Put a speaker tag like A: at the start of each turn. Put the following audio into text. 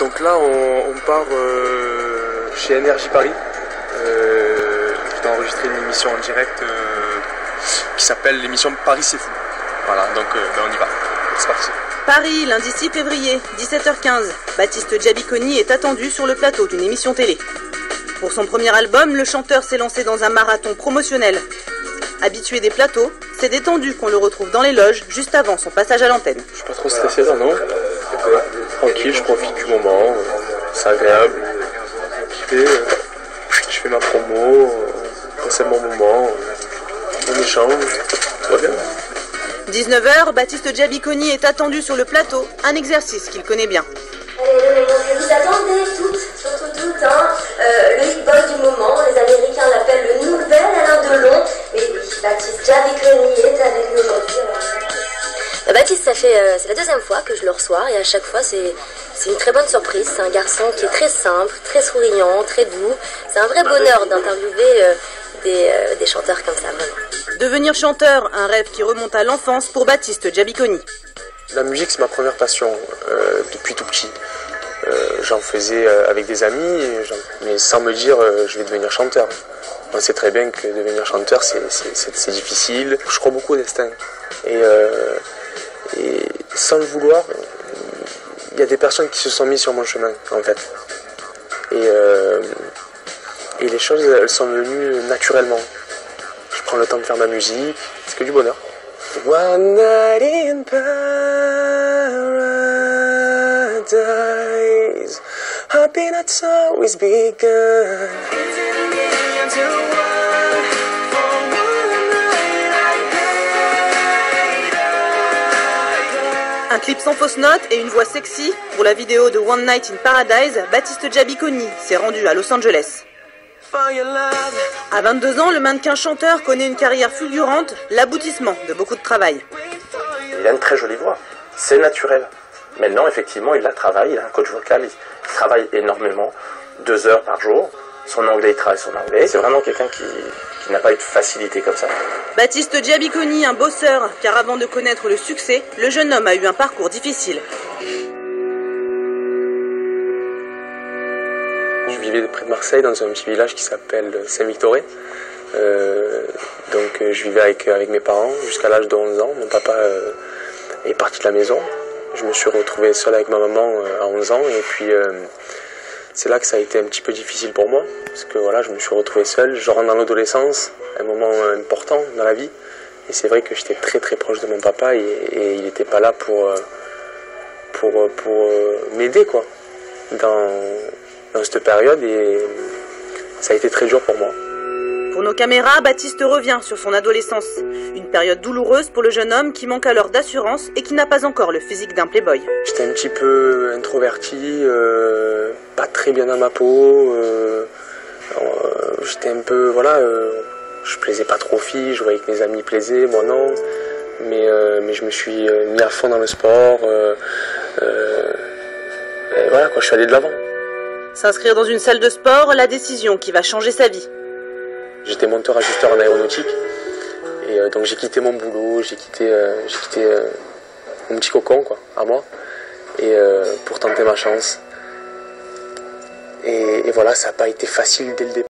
A: Donc là, on part chez Énergie Paris. Je dois enregistrer une émission en direct qui s'appelle l'émission Paris c'est fou. Voilà, donc on y va. C'est parti.
B: Paris, lundi 6 février, 17h15. Baptiste Giabiconi est attendu sur le plateau d'une émission télé. Pour son premier album, le chanteur s'est lancé dans un marathon promotionnel. Habitué des plateaux, c'est détendu qu'on le retrouve dans les loges juste avant son passage à l'antenne.
A: Je suis pas trop stressé là, non? Tranquille, je profite du moment, c'est agréable. Je fais ma promo, c'est mon moment, on échange, tout va bien.
B: 19h, Baptiste Giabiconi est attendu sur le plateau, un exercice qu'il connaît bien.
C: Vous attendez toutes, surtout toutes, hein. Le hit boy du moment, les Américains l'appellent le nouvel Alain Delon, mais oui, Baptiste Giabiconi est avec nous aujourd'hui. Baptiste, c'est la deuxième fois que je le reçois et à chaque fois c'est une très bonne surprise. C'est un garçon qui est très simple, très souriant, très doux. C'est un vrai bonheur d'interviewer des chanteurs comme ça, vraiment.
B: Devenir chanteur, un rêve qui remonte à l'enfance pour Baptiste Giabiconi.
A: La musique, c'est ma première passion depuis tout petit. J'en faisais avec des amis, mais sans me dire je vais devenir chanteur. On sait très bien que devenir chanteur, c'est difficile. Je crois beaucoup au destin. Et sans le vouloir, il y a des personnes qui se sont mises sur mon chemin, en fait. Et les choses, elles sont venues naturellement. Je prends le temps de faire ma musique, c'est que du bonheur. One night in paradise, happiness always begun.
B: Un clip sans fausse note et une voix sexy. Pour la vidéo de One Night in Paradise, Baptiste Giabiconi s'est rendu à Los Angeles. À 22 ans, le mannequin chanteur connaît une carrière fulgurante, l'aboutissement de beaucoup de travail.
D: Il a une très jolie voix, c'est naturel. Maintenant, effectivement, il la travaille, il a un coach vocal, il travaille énormément, 2 heures par jour. Son anglais, il travaille son anglais. C'est vraiment quelqu'un qui n'a pas eu de facilité comme ça.
B: Baptiste Giabiconi, un bosseur, car avant de connaître le succès, le jeune homme a eu un parcours difficile.
A: Je vivais près de Marseille, dans un petit village qui s'appelle Saint-Victoré. Donc je vivais avec mes parents jusqu'à l'âge de 11 ans. Mon papa est parti de la maison. Je me suis retrouvé seul avec ma maman à 11 ans. Et puis c'est là que ça a été un petit peu difficile pour moi. Parce que voilà, je me suis retrouvé seul. Je rentre dans l'adolescence, un moment important dans la vie. Et c'est vrai que j'étais très très proche de mon papa et il n'était pas là pour m'aider quoi. Dans cette période et ça a été très dur pour moi.
B: Pour nos caméras, Baptiste revient sur son adolescence. Une période douloureuse pour le jeune homme qui manque alors d'assurance et qui n'a pas encore le physique d'un playboy.
A: J'étais un petit peu introverti, pas très bien dans ma peau. J'étais un peu, voilà, je plaisais pas trop aux filles, je voyais que mes amis plaisaient, moi non. Mais je me suis mis à fond dans le sport. Et voilà quoi, je suis allé de l'avant.
B: S'inscrire dans une salle de sport, la décision qui va changer sa vie.
A: J'étais monteur-ajusteur en aéronautique et donc j'ai quitté mon boulot, j'ai quitté mon petit cocon quoi, à moi, et pour tenter ma chance. Et voilà, ça n'a pas été facile dès le départ.